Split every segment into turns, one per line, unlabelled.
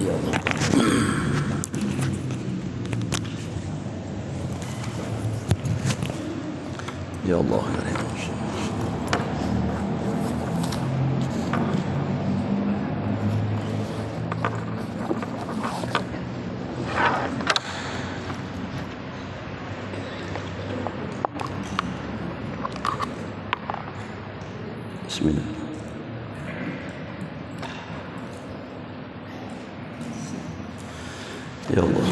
Ya Allah. Ya Allah. Bismillah. Ya Allah.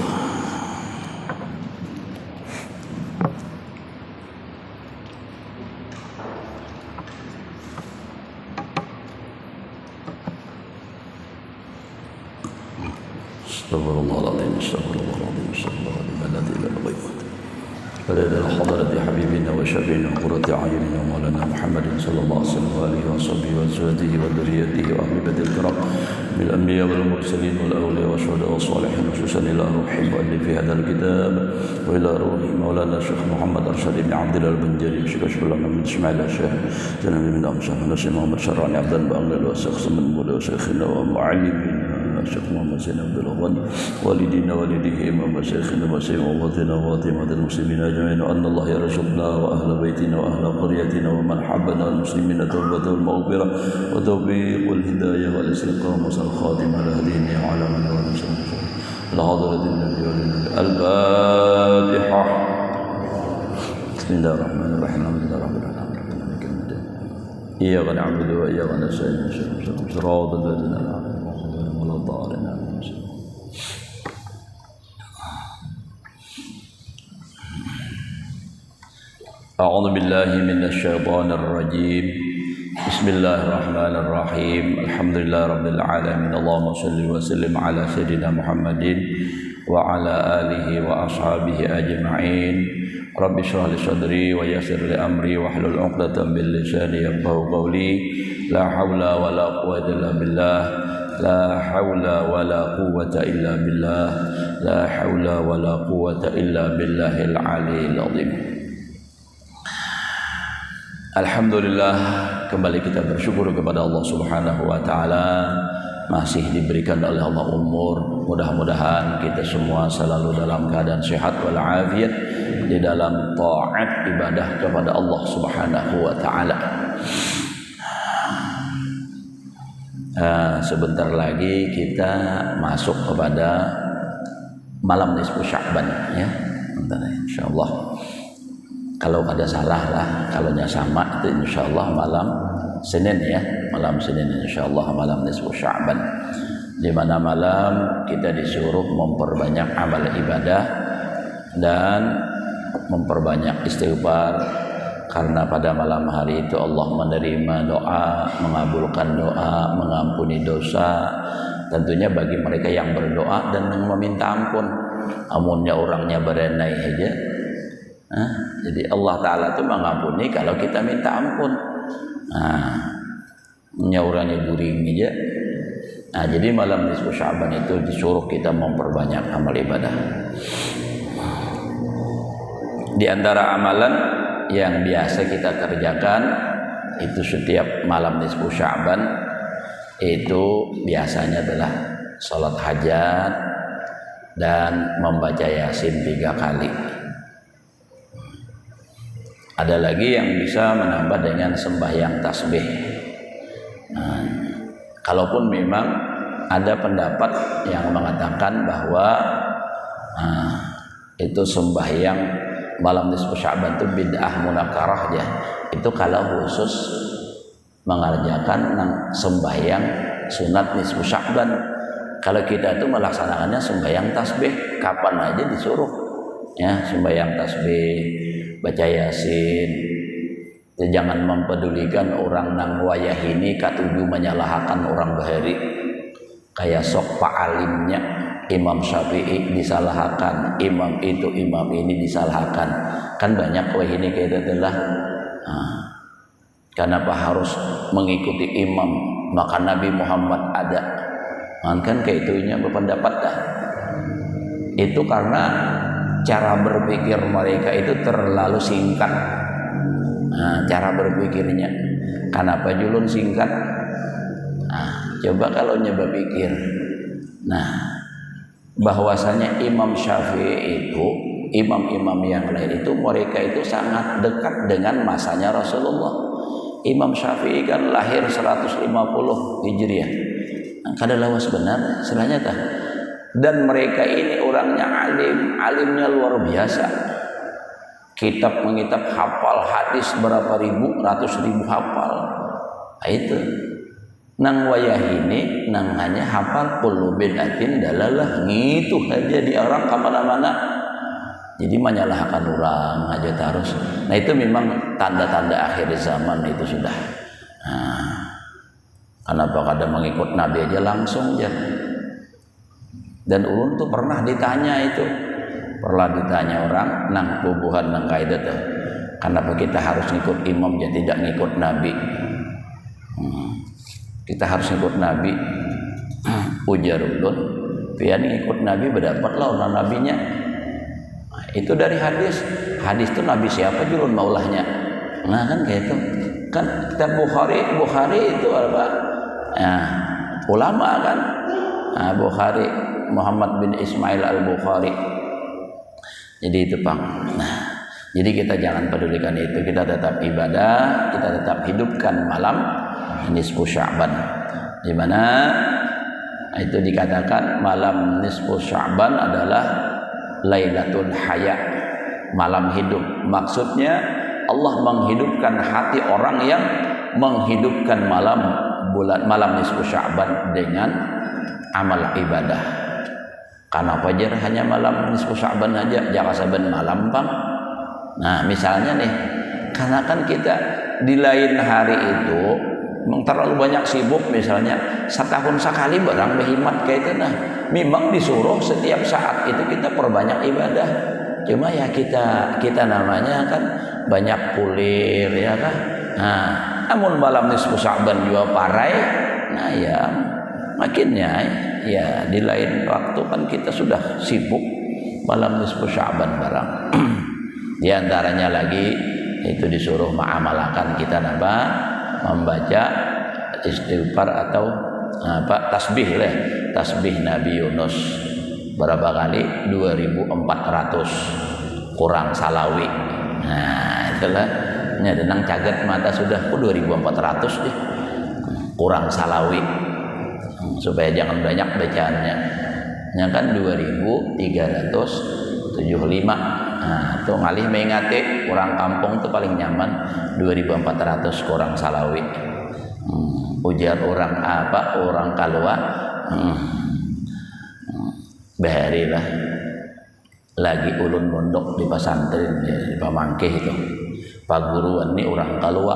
Astagfirullahaladzim, astagfirullahaladzim, astagfirullahaladzim, la ilaha illallah. فلا إلى حضرة حبيبنا وشفينا وقرة أعيننا ومولانا محمد صلى الله عليه وسلم وآله وصحبه وأزواجه وذريته وأهل بيت الكرام من الأنبياء والمرسلين والأولياء والشهداء والصالحين خصوصا إلى روح المؤلف هذا الكتاب وإلى روح مولانا الشيخ محمد أرشد بن عبد الله البنجري الشيخ أشرف بن إسماعيل الشيخ جناب بن أمشى الشيخ محمد شرعني عبد البأغلال والشيخ سمن مولى وشيخنا ومعلمين الشيخ محمد سين عبد الغني والدينا والديهم ومشايخنا ومشايخنا وفاطمة المسلمين أجمعين وأن الله يرزقنا وأهل بيتنا وأهل قريتنا ومن حبنا المسلمين توبة والمغفرة وتوفيق والهداية والاستقامة والخاتمة على هدينا وعلى من ونسلم الحضرة النبي الفاتحة. بسم الله الرحمن الرحيم الحمد لله رب العالمين إياك نعبد وإياك نستعين صراط الذين أنعمت أعوذ بالله من الشيطان الرجيم بسم الله الرحمن الرحيم الحمد لله رب العالمين اللهم صل وسلم على سيدنا محمد وعلى آله وأصحابه أجمعين رب اشرح لي صدري ويسر لي أمري واحلل عقدة من لساني يفقهوا قولي لا حول ولا قوة إلا بالله لا حول ولا قوة إلا بالله لا حول ولا قوة إلا بالله العلي العظيم. Alhamdulillah, kembali kita bersyukur kepada Allah Subhanahu wa taala, masih diberikan oleh Allah umur. Mudah-mudahan kita semua selalu dalam keadaan sehat walafiat di dalam taat ibadah kepada Allah Subhanahu wa taala. Sebentar lagi kita masuk kepada malam nisfu Sya'ban ya. Insyaallah. Kalau ada salah lah, kalau sama itu insyaallah malam Senin ya, malam Senin insyaallah malam nisfu Sya'ban. Di mana malam kita disuruh memperbanyak amal ibadah dan memperbanyak istighfar, karena pada malam hari itu Allah menerima doa, mengabulkan doa, mengampuni dosa. Tentunya bagi mereka yang berdoa dan meminta ampun. Amunnya orangnya berenai aja. Jadi Allah Ta'ala itu mengampuni kalau kita minta ampun. Orangnya guring aja. Jadi malam nisfu Sya'ban itu disuruh kita memperbanyak amal ibadah. Di antara amalan yang biasa kita kerjakan itu setiap malam nisfu Sya'ban itu biasanya adalah sholat hajat dan membaca Yasin 3 kali. Ada lagi yang bisa menambah dengan sembahyang tasbih. Kalaupun memang ada pendapat yang mengatakan bahwa itu sembahyang malam nisfu Sya'ban itu bid'ah munakarah ya. Itu kalau khusus mengerjakan sembahyang sunat nisfu Sya'ban. Kalau kita itu melaksanakannya sembahyang tasbih, kapan aja disuruh ya, sembahyang tasbih, baca Yasin. Jangan mempedulikan orang nang wayah ini katuju menyalahkan orang bahari. Kayak sok pak alimnya Imam Syafi'i disalahkan, imam itu imam ini disalahkan. Kan banyak wah ini kayak itulah. Kenapa harus mengikuti imam? Maka Nabi Muhammad ada. Kan kayak itunya berpendapat dah. Itu karena cara berpikir mereka itu terlalu singkat. Cara berpikirnya. Kenapa julun singkat? Coba kalau nyoba pikir. Nah, bahwasanya Imam Syafi'i itu, imam-imam yang lain itu, mereka itu sangat dekat dengan masanya Rasulullah. Imam Syafi'i kan lahir 150 Hijriah. Kada lawas benar selanya tah. Dan mereka ini orangnya alimnya luar biasa. Kitab mengitab hafal hadis berapa ribu, ratus ribu hafal. Nah, itu. Nang wayah ini nang hanya hafal kullu bid'atin dalalah, gitu aja di orang kemana-mana. Jadi menyalahkan orang aja terus. Nah, itu memang tanda-tanda akhir zaman itu sudah. Nah, kenapa kadang mengikut Nabi aja langsung aja. Dan ulun tuh pernah ditanya orang nang bubuhan nang kaidah tuh, kenapa kita harus ngikut imam ya tidak ngikut Nabi? Kita harus ngikut Nabi. Ujar ulun, pian ngikut Nabi berdapatlah orang nabinya. Nah, itu dari hadis itu Nabi siapa julun maulahnya. Nah, kan kayak itu kan kitab Bukhari itu apa? Nah, ulama kan. Nah, Bukhari Muhammad bin Ismail al-Bukhari. Jadi itu Bang. Nah, jadi kita jangan pedulikan itu, kita tetap ibadah, kita tetap hidupkan malam nisfu Sya'ban. Di mana itu dikatakan malam nisfu Sya'ban adalah Lailatul Haya, malam hidup. Maksudnya Allah menghidupkan hati orang yang menghidupkan malam nisfu Sya'ban dengan amal ibadah. Karena fajar hanya malam nisfu Sya'ban aja, jangan saben malam Bang. Nah, misalnya nih, karena kan kita di lain hari itu terlalu banyak sibuk, misalnya setahun sekali barang berhimat kayak itu. Nah, memang disuruh setiap saat itu kita perbanyak ibadah. Cuma ya kita namanya kan banyak kulir ya kan. Nah, namun malam nisfu Sya'ban juga parai. Nah, ya makinnya ya di lain waktu kan kita sudah sibuk malam nisfu Sya'ban barang. Di antaranya lagi itu disuruh mengamalkan kita membaca istighfar atau tasbih Nabi Yunus berapa kali? 2400 kurang salawi. Nah, itulah nyadenang caget mata sudah 2400 deh kurang salawi, supaya jangan banyak bacaannya. Nya kan 2375. Nah, tuh ngalih mengate orang kampung tuh paling nyaman 2400 kurang salawi. Ujar orang orang kalua. Bahari lah. Lagi ulun mondok di pesantren ya, di Pamangkeh itu. Paguruan nih orang kalua.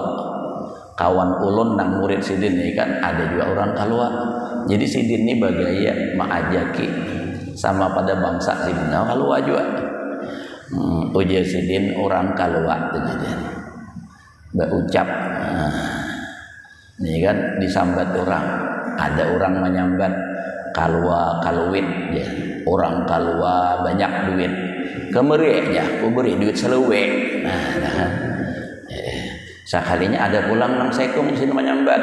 Kawan ulun nang murid sidin nih kan ada juga orang kalua. Jadi sidin nih bagaya maajaki sama pada bangsa sidin kalua juga. Ujar sidin orang kalua kejadian berucap. Ini kan disambat orang, ada orang menyambat kalua kaluit ya. Orang kalua banyak duit kemeri ya, kuberi duit selewe. Nah, sekalinya ada pulang nang sekung sini menyambat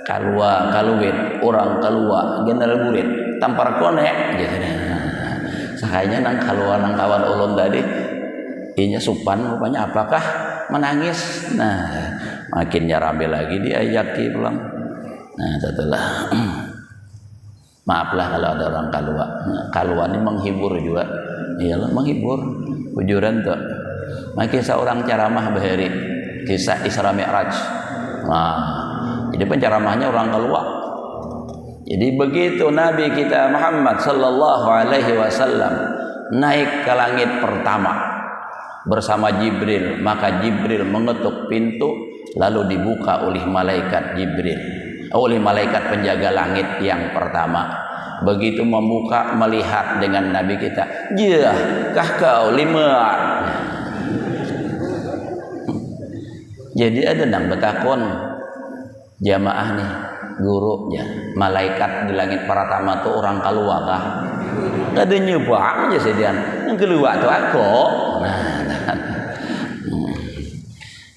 kalua kaluit, orang kalua general burit tampar konek gitu. Sakainya nang kalua nang kawan ulun tadi inya supan rupanya apakah menangis. Nah, makinnya rame lagi diajaki pulang. Nah, setelah maaflah kalau ada orang kalua. Nah, kalua ini menghibur juga. Iyalah menghibur. Ujuran tuh. Makin seorang ceramah bahari kisah Isra Mi'raj. Nah, jadi penceramahnya orang kalua. Jadi begitu Nabi kita Muhammad sallallahu alaihi wasallam naik ke langit pertama bersama Jibril, maka Jibril mengetuk pintu lalu dibuka oleh malaikat Jibril, oleh malaikat penjaga langit yang pertama. Begitu membuka melihat dengan Nabi kita, "Ya, kah kau lima?" Jadi ada nang betakon jamaah nih guru ya, malaikat di langit pertama tuh orang kalua kah? Ada nyebang aja sedian yang keluar tuh aku.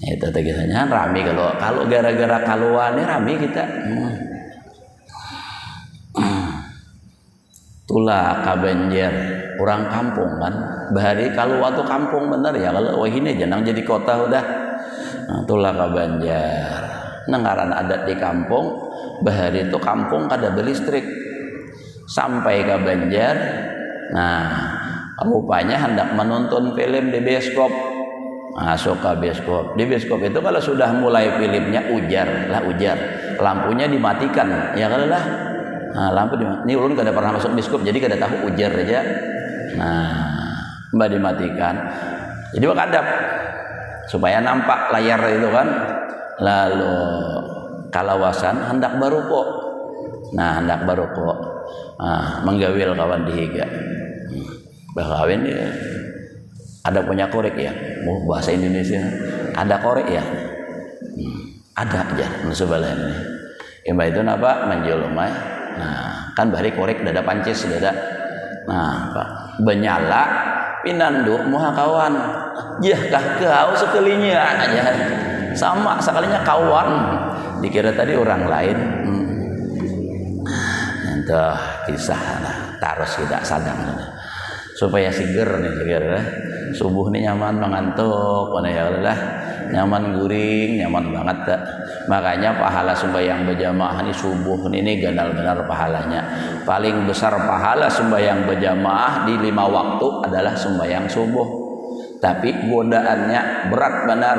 Itu tegasnya rame kalau gara-gara kalua nih rame kita. tulah kabanjar orang kampung kan bahari kalau waktu kampung bener ya kalau wah ini jangan jadi kota udah tulah kabanjar nenggaran adat di kampung bahari itu kampung kada berlistrik sampai ke Banjar. Nah rupanya hendak menonton film di bioskop, masuk ke bioskop. Di bioskop itu kalau sudah mulai filmnya ujar, lampunya dimatikan ya kalau lah. Nah, lampu dimatikan. Ini ulun kada pernah masuk bioskop jadi kada tahu ujar aja. Nah mbak dimatikan jadi wakadap supaya nampak layar itu kan. Lalu kalawasan hendak barukok. Nah hendak barukok menggawil kawan dihiga. Bakawin ya ada punya korek ya, bahasa Indonesia ada korek ya, ada aja sebelah ini. Imba itu napa menjelma. Nah kan bari korek dada pancis dada. Nah pak benyala pinanduk muha kawan, jah kah kau sekalinya aja sama sekalinya kawan. Dikira tadi orang lain. Entah kisah terus tidak sadang supaya seger nih seger subuh nih nyaman mengantuk mana ya Allah nyaman guring nyaman banget tak. Makanya pahala sembahyang berjamaah ini subuh ini benar-benar pahalanya paling besar pahala sembahyang berjamaah di 5 waktu adalah sembahyang subuh. Tapi godaannya berat benar.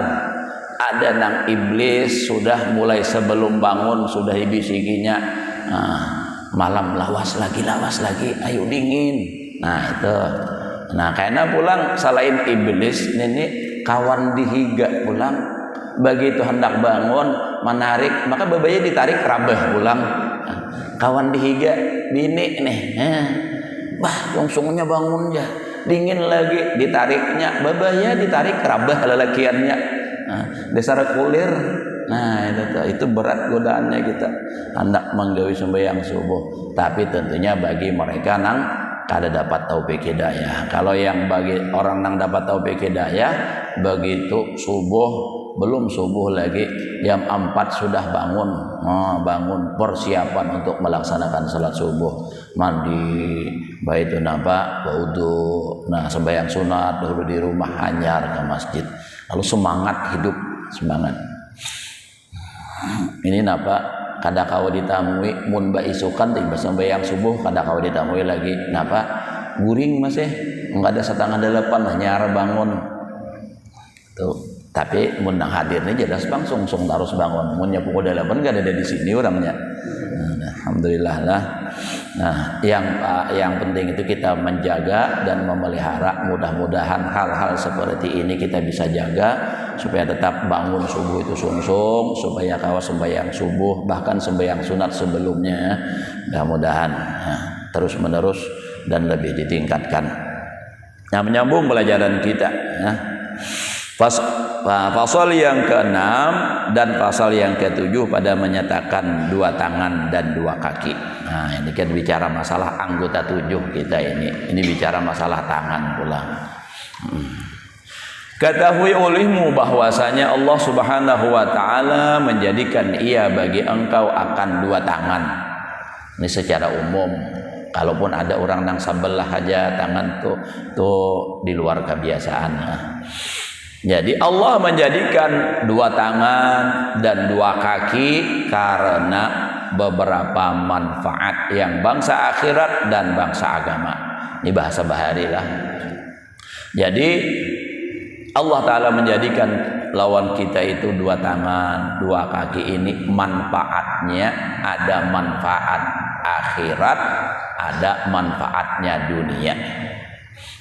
Ada nang iblis sudah mulai sebelum bangun sudah ibisikinya malam lawas lagi ayo dingin. Nah itu nah karena pulang selain iblis ini kawan dihiga pulang begitu hendak bangun menarik maka babaya ditarik rabah pulang kawan dihiga bini nih bah langsungnya bangun ya dingin lagi ditariknya babaya ditarik rabah lelakiannya dasar kulir. Nah itu berat godaannya kita hendak menggawi sembahyang subuh. Tapi tentunya bagi mereka nang kada dapat taufik hidayah. Kalau yang bagi orang nang dapat taufik hidayah begitu subuh belum subuh lagi jam 4 sudah bangun bangun persiapan untuk melaksanakan salat subuh mandi baik itu napa wudu nah sembahyang sunat dulu di rumah hanyar ke masjid lalu semangat hidup semangat. Ini napa kada kau ditamui mun ba isukan tiba sembahyang subuh kada kau ditamui lagi napa guring masih enggak ada setengah 8 nyar bangun tuh. Tapi mun nang hadir nih jelas bang sung terus bangun mun nya pukul 8 enggak ada di sini orangnya. Alhamdulillah lah. Nah yang penting itu kita menjaga dan memelihara mudah-mudahan hal-hal seperti ini kita bisa jaga supaya tetap bangun subuh itu sungsung supaya kawas sembahyang subuh bahkan sembahyang sunat sebelumnya mudah-mudahan terus menerus dan lebih ditingkatkan. Nah menyambung pelajaran kita pasal yang ke-6 dan pasal yang ke-7 pada menyatakan 2 tangan dan 2 kaki. Nah ini kan bicara masalah anggota 7 kita ini bicara masalah tangan pula. Ketahui olehmu bahwasanya Allah Subhanahu wa taala menjadikan ia bagi engkau akan 2 tangan. Ini secara umum. Kalaupun ada orang nang sebelah aja tangan tuh di luar kebiasaan. Jadi Allah menjadikan 2 tangan dan 2 kaki karena beberapa manfaat yang bangsa akhirat dan bangsa agama. Ini bahasa bahari lah. Jadi Allah Ta'ala menjadikan lawan kita itu 2 tangan, 2 kaki ini manfaatnya ada manfaat akhirat, ada manfaatnya dunia.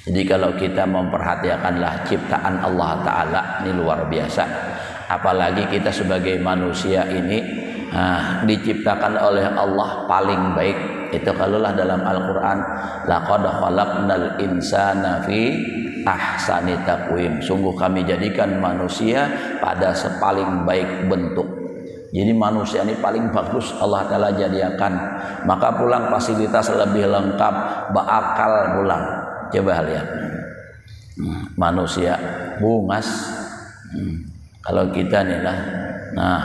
Jadi kalau kita memperhatikanlah ciptaan Allah Ta'ala ini luar biasa. Apalagi kita sebagai manusia ini diciptakan oleh Allah paling baik. Itu kalaulah dalam Al-Quran laqad khalaqnal insana fi ahsani taqwim. Sungguh kami jadikan manusia pada sepaling baik bentuk. Jadi manusia ini paling bagus Allah Ta'ala jadikan. Maka pulang fasilitas lebih lengkap, berakal pulang. Coba lihat manusia bungas. Kalau kita nih lah, nah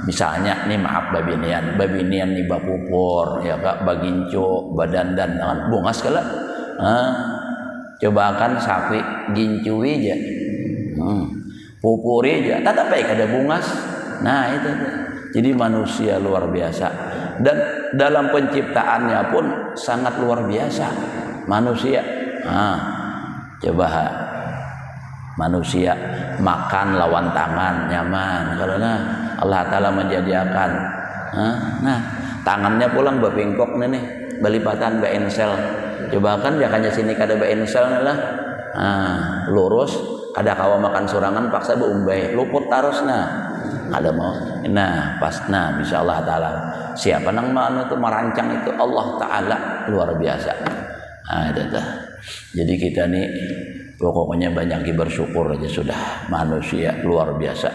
Misalnya nih maaf babinian nih bapupur ya kak baginco badandan kan bungas kala. Coba kan sapi gincui aja. Pupuri aja tetap baik ada bungas. Nah itu tuh. Jadi manusia luar biasa dan dalam penciptaannya pun sangat luar biasa manusia. Coba manusia makan lawan tangan nyaman karena Allah Ta'ala menjadikan tangannya pulang bapingkok nih balipatan bensel. Coba kan jakanya sini kada bensel lah lurus kada kawa makan surangan paksa beumbai luput tarus ada mau pas bisa Allah Ta'ala siapa nang mana itu merancang itu Allah Ta'ala luar biasa. Itu dah. Jadi kita nih pokoknya banyak bersyukur aja sudah manusia luar biasa.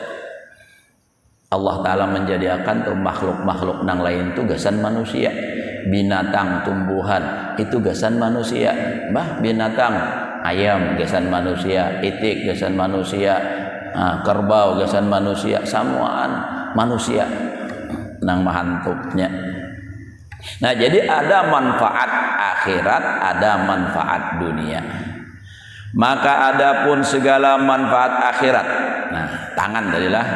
Allah Ta'ala menjadikan tuh makhluk-makhluk nang lain tuh gasan manusia. Binatang, tumbuhan itu gasan manusia. Binatang, ayam gasan manusia, itik gasan manusia, kerbau gasan manusia, samuan manusia nang mahantupnya. Nah jadi ada manfaat akhirat, ada manfaat dunia. Maka adapun segala manfaat akhirat, tangan darilah,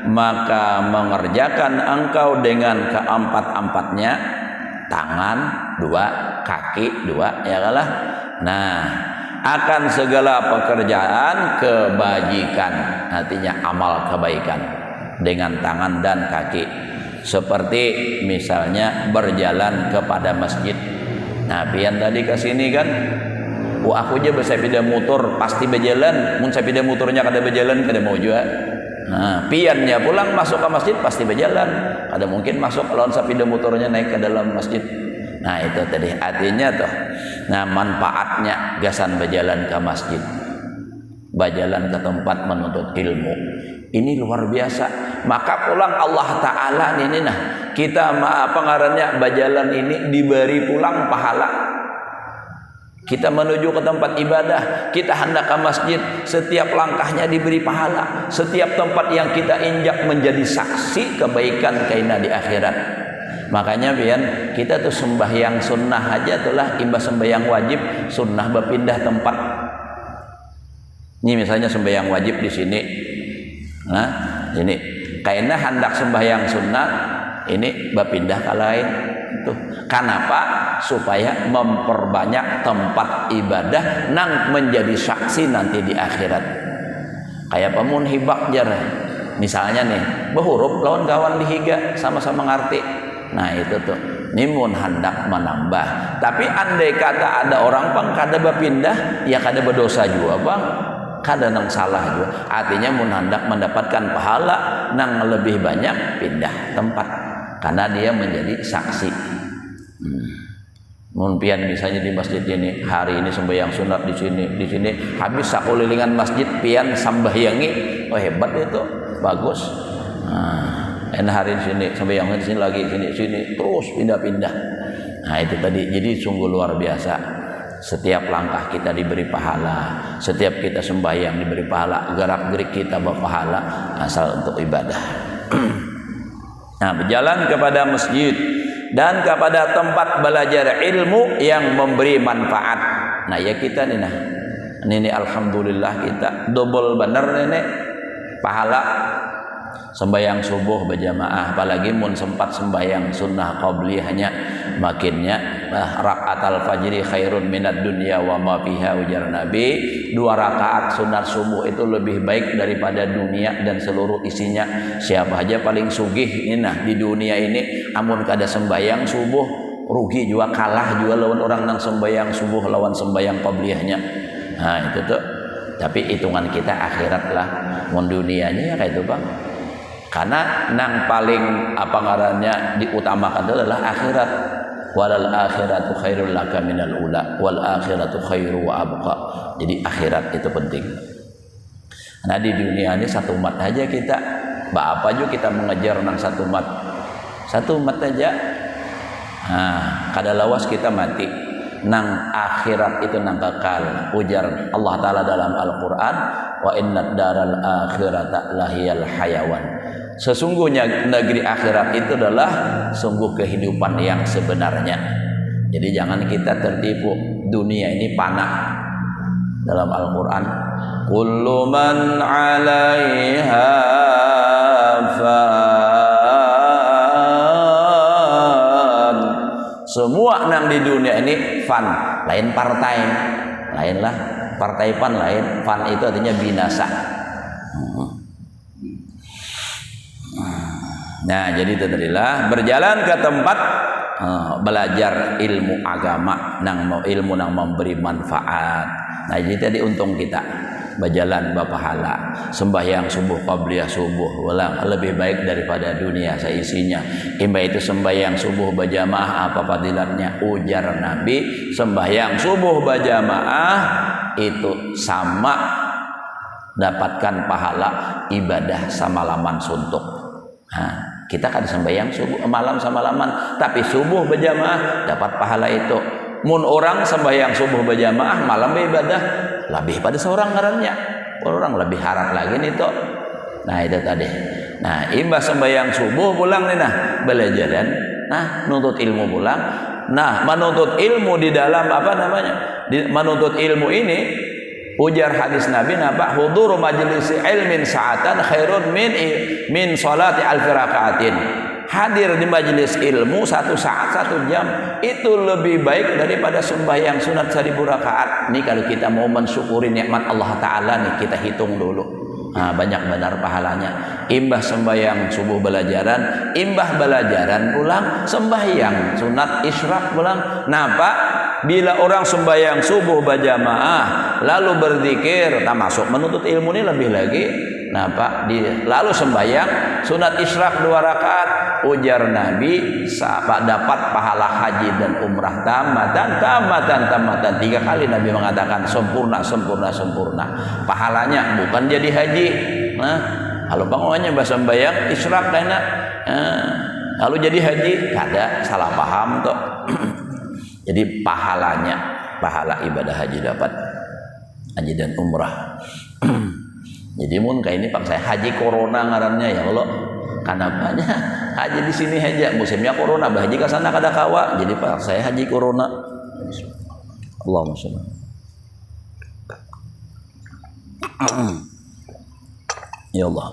maka mengerjakan engkau dengan keempat-empatnya, tangan dua, kaki dua, ya kalah. Akan segala pekerjaan kebajikan, artinya amal kebaikan dengan tangan dan kaki. Seperti misalnya berjalan kepada masjid. Pian tadi ke sini kan, aku aja bersepeda motor pasti berjalan. Mun sepeda motornya kada berjalan kada mau juga. Piannya pulang masuk ke masjid pasti berjalan. Ada mungkin masuk lawan sepeda motornya naik ke dalam masjid. Itu tadi artinya tuh. Manfaatnya gasan berjalan ke masjid, berjalan ke tempat menuntut ilmu. Ini luar biasa. Maka pulang Allah Ta'ala ini kita pengarannya berjalan ini diberi pulang pahala. Kita menuju ke tempat ibadah, kita hendak ke masjid, setiap langkahnya diberi pahala. Setiap tempat yang kita injak menjadi saksi kebaikan kaina di akhirat. Makanya pian kita tuh sembahyang sunnah aja itulah imbas sembahyang wajib sunnah berpindah tempat. Ini misalnya sembahyang wajib di sini. Ini kaina hendak sembahyang sunnah ini berpindah ke lain. Tuh. Kenapa? Supaya memperbanyak tempat ibadah nang menjadi saksi nanti di akhirat. Kayak pemun hibak jar. Misalnya nih, berhuruf lawan kawan dihiga sama-sama ngerti. Itu tuh. Nimun hendak menambah. Tapi andai kata ada orang pang kada berpindah, ya kada berdosa juga bang. Kada nang salah juga. Artinya mun hendak mendapatkan pahala nang lebih banyak pindah tempat. Karena dia menjadi saksi. Mun pian misalnya di masjid ini hari ini sembahyang sunat di sini habis sakulilingan masjid pian sambahyangi, hebat itu, bagus. Hari di sini sembahyang di sini lagi sini terus pindah-pindah. Itu tadi. Jadi sungguh luar biasa. Setiap langkah kita diberi pahala, setiap kita sembahyang diberi pahala, gerak-gerik kita berpahala asal untuk ibadah. Berjalan kepada masjid dan kepada tempat belajar ilmu yang memberi manfaat. Ya kita nih ini alhamdulillah kita double bener nih pahala sembahyang subuh berjamaah, apalagi mun sempat sembahyang sunnah qabliyahnya makinnya rakaatal fajri khairun minad dunya wa ma fiha ujar Nabi. 2 rakaat sunat subuh itu lebih baik daripada dunia dan seluruh isinya. Siapa aja paling sugih ini di dunia ini amun kada sembahyang subuh rugi juga, kalah juga lawan orang nang sembahyang subuh lawan sembahyang qabliyahnya. Itu tuh. Tapi hitungan kita akhirat lah. Mun dunianya ya kayak itu bang. Karena nang paling ngarannya diutamakan adalah akhirat. Walal akhiratu khairul laka minal ula wal akhiratu khairu wa abqa. Jadi akhirat itu penting. Di dunia ini satu umat aja kita. Apa juga kita mengejar nang satu umat. Satu umat aja. Kada lawas kita mati. Nang akhirat itu nang kekal. Ujar Allah Ta'ala dalam Al-Quran, wa innad daral akhirata lahiyal hayawan. Sesungguhnya negeri akhirat itu adalah sungguh kehidupan yang sebenarnya. Jadi jangan kita tertipu. Dunia ini panah. Dalam Al-Quran, kullu man 'alaiha fan. Semua nang di dunia ini fan, lain partai, lainlah partai pan lain, fan itu artinya binasa. Nah, jadi tadilah berjalan ke tempat belajar ilmu agama, ilmu nang memberi manfaat. Nah, jadi tadi untung kita berjalan berpahala, sembahyang subuh qabliyah subuh ulang lebih baik daripada dunia seisinya. Imba itu sembahyang subuh berjamaah apa fadilatnya? Ujar Nabi, sembahyang subuh berjamaah itu sama dapatkan pahala ibadah samalaman suntuk. Nah, kita kan sembahyang subuh malam samalaman, tapi subuh berjamaah dapat pahala itu. Mun orang sembahyang subuh berjamaah malam beribadah lebih pada seorang ngarannya, orang lebih harap lagi nih toh. Nah itu tadi. Nah imbah sembahyang subuh pulang nih nah belajaran, nah nuntut ilmu pulang. Nah menuntut ilmu di dalam apa namanya? Menuntut ilmu ini ujar hadis Nabi napa huduru majlisi ilmin sa'atan khairun min salati alfi rakaatin. Hadir di majelis ilmu 1 saat 1 jam itu lebih baik daripada sembahyang sunat 1000 rakaat. Ini kalau kita mau mensyukuri nikmat Allah Ta'ala nih, kita hitung dulu. Nah, banyak benar pahalanya. Imbah sembahyang subuh belajaran, imbah belajaran pulang, sembahyang sunat isyraq pulang. Napa? Bila orang sembahyang subuh berjamaah lalu berzikir, termasuk menuntut ilmu ini lebih lagi. Napa? Lalu sembahyang sunat isyraq 2 rakaat. Ujar Nabi dapat pahala haji dan umrah tamatan 3 kali Nabi mengatakan sempurna pahalanya bukan jadi haji. Nah kalau bangunnya bahasa sembahyang isyraq karena lalu jadi haji kada salah paham toh. Jadi pahalanya pahala ibadah haji dapat haji dan umrah. Jadi mun kayak ini pak saya haji corona ngarannya ya Allah. Kenapanya haji di sini aja musimnya corona haji ke sana kada kawa jadi pak saya haji corona. Allahumma sholli. Ya Allah.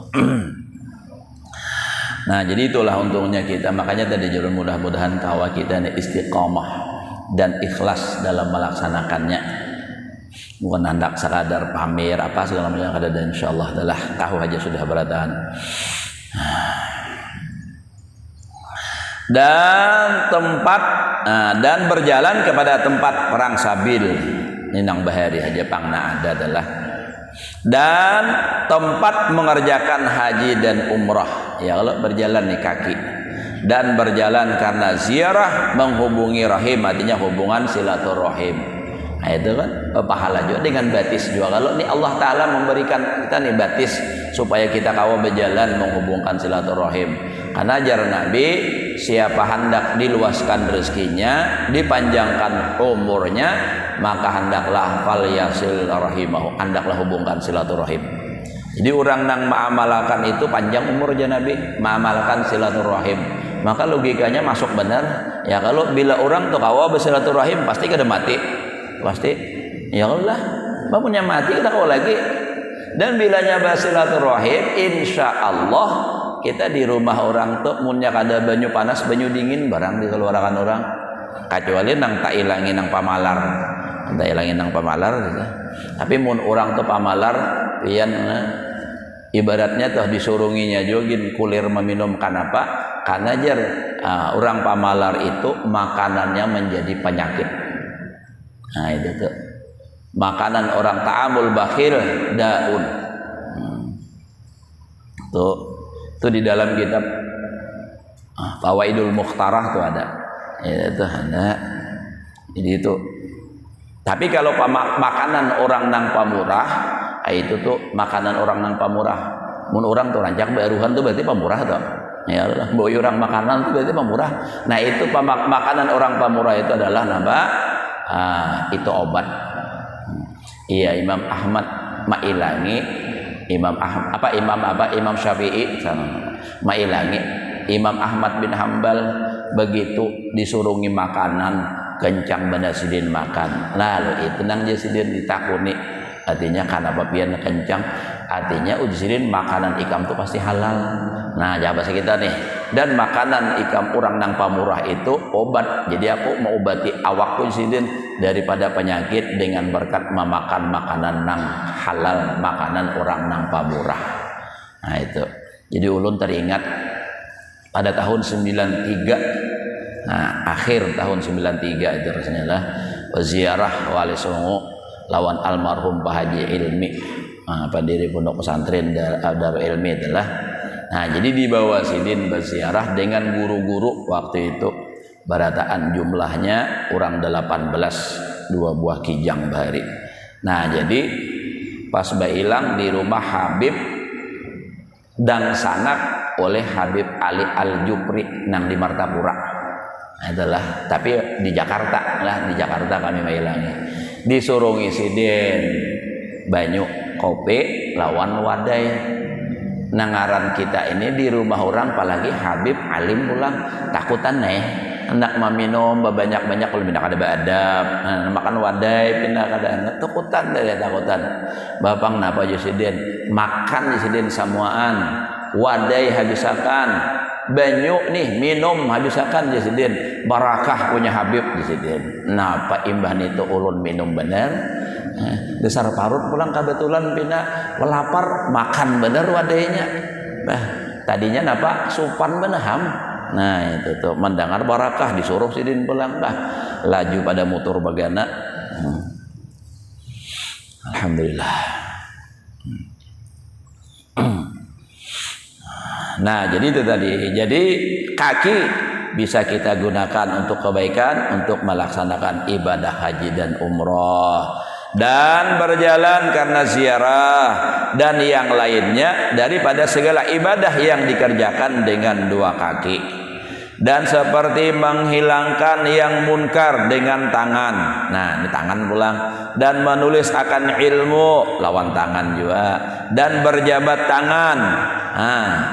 Nah jadi itulah untungnya kita, makanya tadi jurun mudah-mudahan kawa kita nih istiqamah dan ikhlas dalam melaksanakannya, bukan hendak sekadar pamer apa segala macam ada, dan insyaallah adalah tahu aja sudah beratan. Dan tempat dan berjalan kepada tempat perang sabil ninang bahari aja pangna ada adalah, dan tempat mengerjakan haji dan umrah ya kalau berjalan nih kaki, dan berjalan karena ziarah menghubungi rahim artinya hubungan silaturahim. Nah itu kan pahala juga dengan batis juga. Kalau nih Allah Ta'ala memberikan kita nih batis supaya kita kawa berjalan menghubungkan silaturahim. Karena ajar Nabi siapa hendak diluaskan rezekinya, dipanjangkan umurnya, maka hendaklah fal yasil rahimahu, hendaklah hubungkan silaturahim. Jadi orang nang mengamalkan itu panjang umurnya Nabi, mengamalkan silaturahim. Maka logikanya masuk benar. Ya kalau bila orang tuh kawa bersilaturahim pasti kada mati. Pasti ya Allah punya mati kita kau lagi. Dan bilanya bersilaturahim insya Allah kita di rumah orang tuh munnya kada banyu panas banyu dingin barang dikeluarkan orang, kecuali nang tak ilangin nang pamalar gitu. Tapi mun orang tuh pamalar pian ibaratnya tuh disurunginya jogin kulir meminum kenapa? Karena jar orang pamalar itu makanannya menjadi penyakit. Nah itu tuh makanan orang ta'amul bakhil daun. Tuh di dalam kitab Fawaidul Mukhtarah tuh ada. Itu ada. Jadi itu. Tapi kalau makanan orang nang pamurah, itu tuh makanan orang nang pamurah. Mun orang tuh rancak baruhan tuh berarti pamurah tuh. Ya Allah, boy orang makanan tuh berarti pamurah. Nah itu makanan orang pamurah itu adalah napa? Itu obat. Iya Imam Ahmad Mailangi, Imam Syafi'i sama mailangi Imam Ahmad bin Hambal begitu disurungi makanan kencang benda sidin makan, lalu itu nang sidin ditakuni artinya kenapa pian kencang, artinya uji sidin makanan ikam itu pasti halal. Nah jawab kita nih, dan makanan ikam orang nang pamurah itu obat, jadi aku mau obati awakku sidin daripada penyakit dengan berkat memakan makanan nang halal, makanan orang nang pamurah. Nah itu, jadi ulun teringat pada tahun 93, nah akhir tahun 93 itu rasanya lah ziarah Wali Songo lawan almarhum Pak Haji Ilmi, pendiri pondok pesantren Darul Ilmi itulah. Nah jadi dibawa sidin berziarah dengan guru-guru waktu itu barataan jumlahnya kurang 18, 2 buah kijang bahari. Nah jadi pas bailang di rumah Habib dan sanak oleh Habib Ali Al-Jupri nang di Martapura adalah, tapi di Jakarta lah, di Jakarta kami bailangi disuruh sidin banyu kopi lawan wadai. Nangaran kita ini di rumah orang apalagi Habib alim pulang takutan nih hendak meminum banyak-banyak kalau pindah kada beradab, makan wadai pindah kada takutan dari takutan. Bapak napa Jusidin makan Jusidin samuaan, wadai habisakan, banyu nih minum habisakan Jusidin, barakah punya Habib Jusidin. Napa imbah itu ulun minum bener, besar parut pulang kebetulan pindah lapar makan bener wadainya. Bah tadinya napa supan benaham. Nah itu tuh mendengar barakah disuruh sidin pulang, bah laju pada motor bagana. Alhamdulillah. Nah jadi itu tadi, jadi kaki bisa kita gunakan untuk kebaikan, untuk melaksanakan ibadah haji dan umroh, dan berjalan karena ziarah dan yang lainnya daripada segala ibadah yang dikerjakan dengan 2 kaki. Dan seperti menghilangkan yang munkar dengan tangan, nah ini tangan pulang, dan menulis akan ilmu lawan tangan juga, dan berjabat tangan,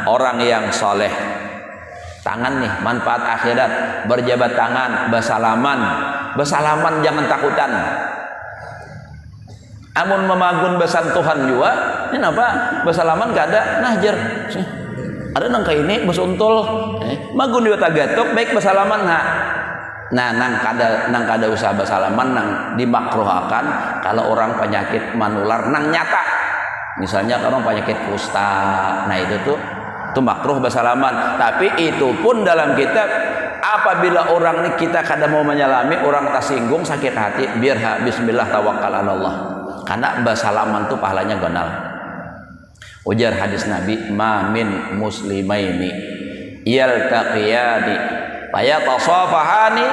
orang yang soleh. Tangan nih manfaat akhirat, berjabat tangan, bersalaman jangan takutan. Amun memagun besan Tuhan juga, ini apa? Bersalaman gak ada nahjer. Ada nang kayak ini besuntul, magun juga tagatok baik bersalaman ha. Nah nang kada usah bersalaman, nang dimakruhakan kalau orang penyakit menular nang nyata. Misalnya kalau penyakit kusta, nah itu makruh bersalaman. Tapi itu pun dalam kitab apabila orang ini kita kada mau menyalami, orang tersinggung sakit hati, biar bismillah tawakkal Allah. Karena bersalaman itu pahalanya gonal. Ujar hadis Nabi, ma min muslimaini yaltaqiyani fayatasafahani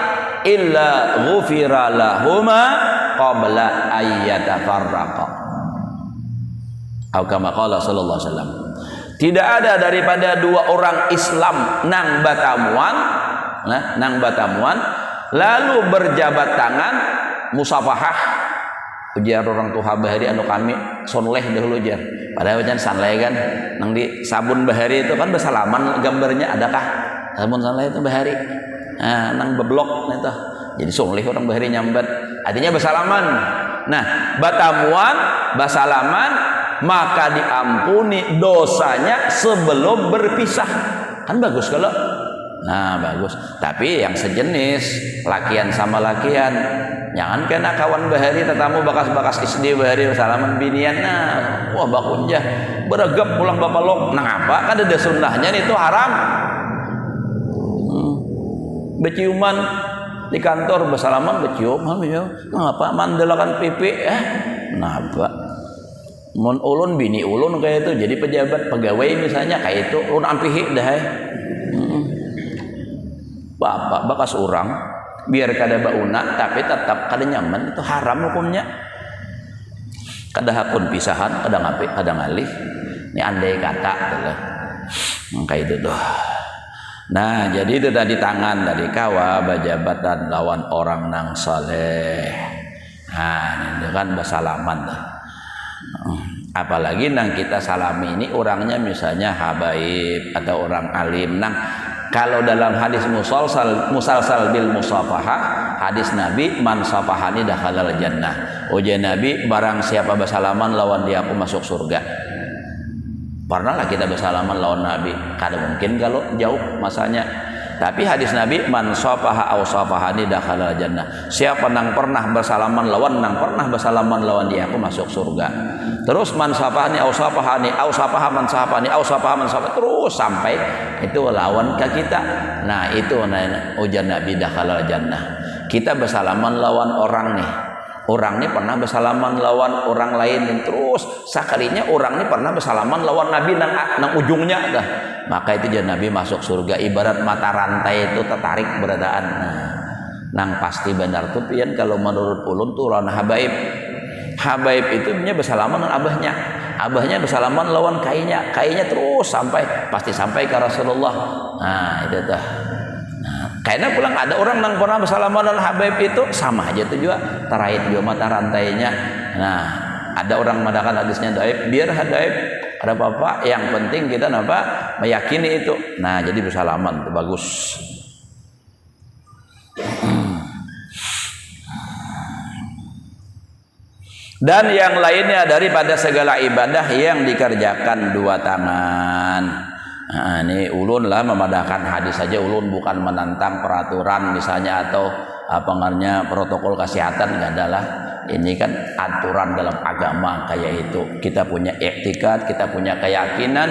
illa ghufira lahuma qabla ayyatafarraqa. Atau kama qala sallallahu alaihi wasallam. Tidak ada daripada 2 orang Islam nang batamuan lalu berjabat tangan musafahah. Ujar orang tuha bahari anu kami sonleh dahulu jar. Padahal wajan sanleh kan nang di sabun bahari itu kan bersalaman gambarnya, adakah sabun sanleh itu bahari? Nah, nang beblok itu. Jadi sonleh orang bahari nyambat. Artinya bersalaman. Nah, batamuan bersalaman maka diampuni dosanya sebelum berpisah. Kan bagus kalau. Nah, bagus. Tapi yang sejenis lakian sama lakian. Jangan kena kawan bahari tetamu bakas-bakas SD bahari salaman binian, nah wah bakunjah beregap pulang bapalok, nah apa kan ada sunnahnya itu haram. Beciuman di kantor bersalaman becium, nah apa mandalakan pipi nah apa mun ulun bini ulun kayak itu jadi pejabat pegawai misalnya kayak itu ulun ampihi dah bapak bakas orang biar kada bauna tapi tetap kada nyaman, itu haram hukumnya. Kada hakun pisahan, kada ngapi, kada ngalih. Ini andai kata adalah kayak itu doh. Nah, jadi itu tadi tangan dari kawa bajabat dan lawan orang nang saleh. Nah, ini kan bersalaman dah. Apalagi nang kita salami ini orangnya misalnya habaib atau orang alim. Nang kalau dalam hadis musalsal bil musafahah, hadis Nabi, man safahani dakhalal jannah. Ujar Nabi, barang siapa bersalaman lawan dia aku masuk surga. Pernahlah kita bersalaman lawan Nabi. Kada mungkin kalau jauh masanya. Tapi hadis Nabi, man safaha aw safahani dakhalal jannah. Siapa nang pernah bersalaman lawan dia aku masuk surga. Terus man safahani aw safahani aw safaha man safahani aw safaha man safaha, terus sampai itu lawan ke kita. Nah, itu ujar Nabi dakhalal jannah. Kita bersalaman lawan orang nih. Orang ini pernah bersalaman lawan orang lain, dan terus sekalinya orang ini pernah bersalaman lawan Nabi nang ujungnya dah. Maka itu jadi Nabi masuk surga. Ibarat mata rantai itu tertarik beradaan. Nang pasti benar tuh pian kalau menurut ulun tuh lawan habaib. Habaib itu punya bersalaman dengan abahnya. Abahnya bersalaman lawan kainya terus pasti sampai ke Rasulullah. Nah, itu tuh. Karena pulang ada orang yang pernah bersalaman dengan habaib itu sama aja tuh juga terait juga mata rantainya. Nah, ada orang mengatakan hadisnya dhaif, biar dhaif ada apa-apa, yang penting kita meyakini itu. Nah, jadi bersalaman itu bagus. Dan yang lainnya daripada segala ibadah yang dikerjakan dua tangan. Nah, ini ulun lah memadahkan hadis saja, ulun bukan menantang peraturan misalnya atau protokol kesehatan, enggak adalah. Ini kan aturan dalam agama kayak itu. Kita punya i'tikad, kita punya keyakinan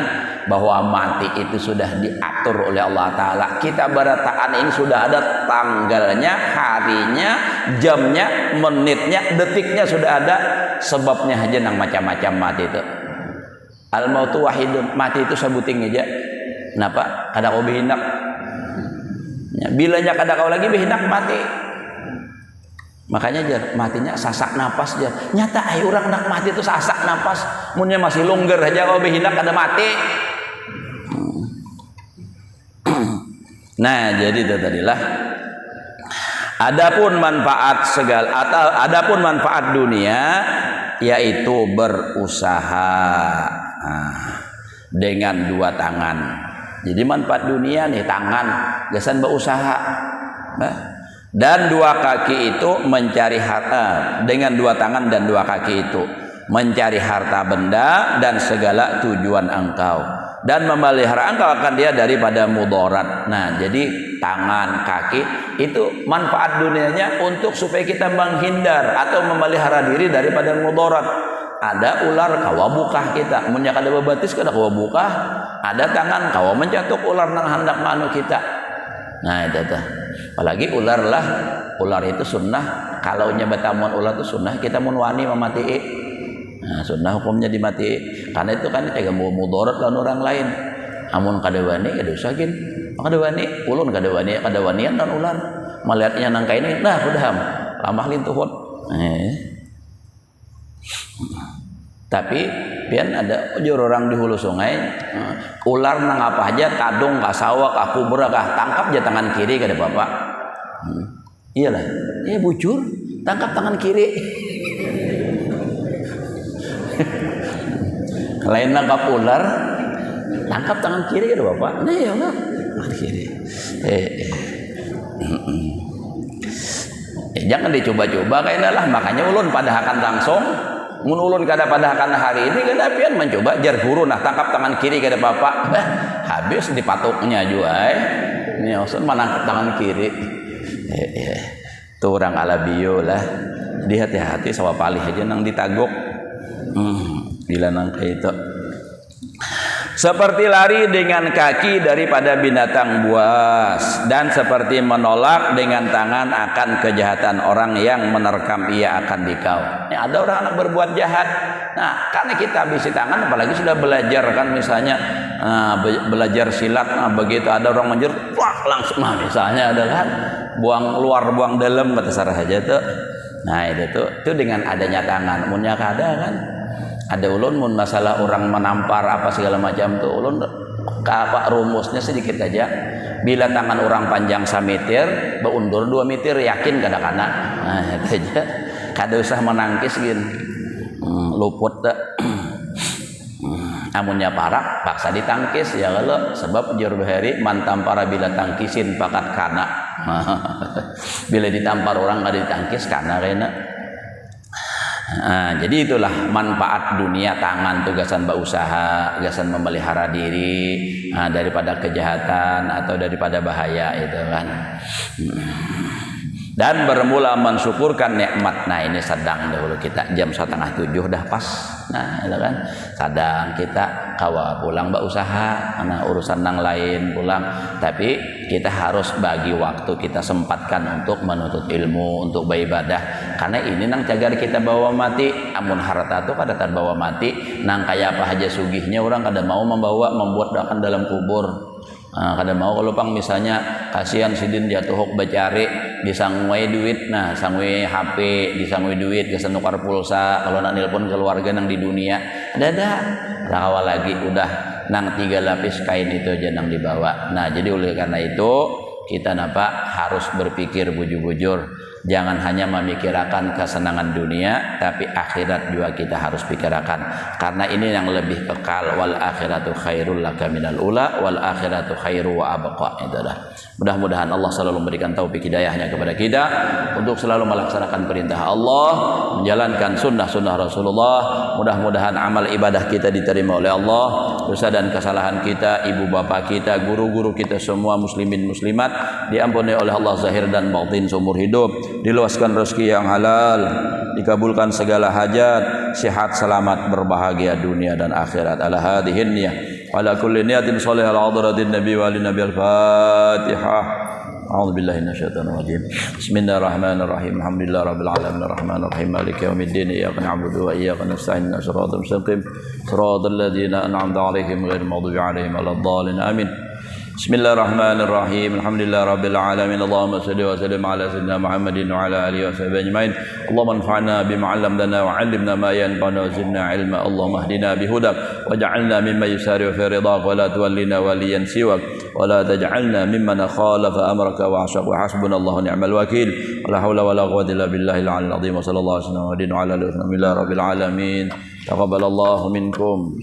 bahwa mati itu sudah diatur oleh Allah Ta'ala. Kita berataan ini sudah ada tanggalnya, harinya, jamnya, menitnya, detiknya sudah ada. Sebabnya aja nang macam-macam mati itu. Al-mautu wahidun, mati itu sebuting aja. Kenapa? Kada kau behinak. Bilanya kada kau lagi behinak mati. Makanya jar matinya sasak napas jar. Nyata orang nak mati itu sasak napas. Munnya masih longgar aja kau behinak kada mati. Nah, jadi itu tadilah. Adapun manfaat dunia yaitu berusaha dengan dua tangan. Jadi manfaat dunia nih tangan, gasan berusaha. Dan dua kaki itu mencari harta, dengan dua tangan dan dua kaki itu mencari harta benda dan segala tujuan engkau, dan memelihara engkau akan dia daripada mudarat. Nah, jadi tangan, kaki itu manfaat dunianya untuk supaya kita menghindar atau memelihara diri daripada mudarat. Ada ular kawa bukah kita, munnya kada bebatis kada kawa bukah. Ada tangan kawa mencatuk ular nang hendak manu kita. Nah, itu tuh. Apalagi ular itu sunnah. Kalau nyebatamun ular itu sunnah, kita mun wani mematii. Nah, sunnah hukumnya dimati. Karena itu kan cegah mudarat lawan orang lain. Amun kada wani kada usah gin. Kada wani, ulun kada wanian dan ular. Melihatnya nang kaini, nah udah lamah lintuhut. Tapi pian ada ujur orang di hulu sungai, ular nang apa aja, kadung kah sawah kah kubra kah, tangkap aja tangan kiri kada bapak. Iyalah, bujur tangkap tangan kiri. Lain nangkap ular, tangkap tangan kiri kada bapak. Nah ya Allah, tangan kiri. Jangan dicoba-coba kayaknya lah, makanya ulun padahakan langsung. Mun ulun kada padahakan hari ini kada pian mencoba jar guru nah tangkap tangan kiri kada bapak. Habis dipatuknya juga Ini usah menangkap tangan kiri. Itu orang alabio lah. Jadi hati-hati sama palih aja nang ditagok. Bila nang kayak itu. Seperti lari dengan kaki daripada binatang buas, dan seperti menolak dengan tangan akan kejahatan orang yang menerkam ia akan dikau. Ya, ada orang anak berbuat jahat. Nah, karena kita bisi tangan, apalagi sudah belajar kan, misalnya belajar silat. Nah, begitu ada orang menjer, wah langsung. Nah, misalnya adalah buang luar, buang dalam, kata sarah aja tuh. Nah, itu dengan adanya tangan. Munnya kada kan. Ada ulun mun masalah orang menampar apa segala macam tuh ulun apa rumusnya sedikit aja. Bila tangan orang panjang 1 meter, beundur 2 meter, yakin kada kana. Nah, itu aja. Kada usah menangkis gin. Luput dah. amunnya parak paksa ditangkis ya kalau sebab jur bahari mantam para bila tangkisin pakat kana bila ditampar orang kada ditangkis kana kena. Nah, jadi itulah manfaat dunia tangan tugasan berusaha, tugasan memelihara diri daripada kejahatan atau daripada bahaya itu kan. Dan bermula mensyukurkan nikmat. Nah ini sedang dahulu kita jam 6:30 dah pas. Nah itu kan sedang kita kawa pulang berusaha, nah urusan nang lain pulang. Tapi kita harus bagi waktu kita sempatkan untuk menuntut ilmu, untuk beribadah. Karena ini nang cagar kita bawa mati. Amun harta tu kada terbawa mati. Nang kaya apa aja sugihnya orang kada mau membuat akan dalam kubur. Kada mau kalau pang misalnya kasihan sidin jatuh hok bacari disangwai duit, nah sangwai HP, disangwai duit, kesan nukar pulsa, kalau nak nelpon keluarga nang di dunia, ada rawa lagi udah nang 3 lapis kain itu aja nang dibawa. Nah jadi oleh karena itu kita harus berpikir bujur-bujur. Jangan hanya memikirkan kesenangan dunia, tapi akhirat juga kita harus pikirkan. Karena ini yang lebih kekal. Wal akhiratu khairul laka minal ula, wal akhiratu khairu wa abqa. Itulah. Mudah-mudahan Allah selalu memberikan taufik hidayahnya kepada kita untuk selalu melaksanakan perintah Allah, menjalankan sunnah-sunnah Rasulullah. Mudah-mudahan amal ibadah kita diterima oleh Allah. Dosa dan kesalahan kita, ibu bapa kita, guru-guru kita semua muslimin muslimat diampuni oleh Allah zahir dan batin seumur hidup. Diluaskan rezeki yang halal, dikabulkan segala hajat, sehat selamat berbahagia dunia dan akhirat. Ala hadhihi niyah wa ala kulli niyatin shalihah al hadratin nabi wa ali nabi al fatihah. A'udzu billahi minasyaitonir rajim. Bismillahirrahmanirrahim. Alhamdulillahi rabbil alamin arrahmanir rahim maliki yaumiddin iyyaka na'budu wa iyyaka nasta'in shiratal mustaqim shiratal ladzina an'amta 'alaihim ghairil maghdubi 'alaihim waladdallin. Amin. Bismillahirrahmanirrahim. Alhamdulillah rabbil alamin. Allahumma shalli wa sallim ala sayyidina Muhammadin wa ala alihi wa sahbihi ajmain. Allahumma anfa'na bima 'allamtana wa 'allimna ma yanfa'una wa zidna 'ilma. Allahumma ihdina bihudak waj'alna mimman yusari'u fi ridhak wa la tuwallina waliyan siwak wa la taj'alna mimman khalafa amraka wa 'ashaq wa hasbunallahu ni'mal wakeel. Wa la haula wa la quwwata illa billahil 'aliyyil 'azim. Wa sallallahu alaihi wa ala alihi rabbil alamin. Taqabbalallahu minkum.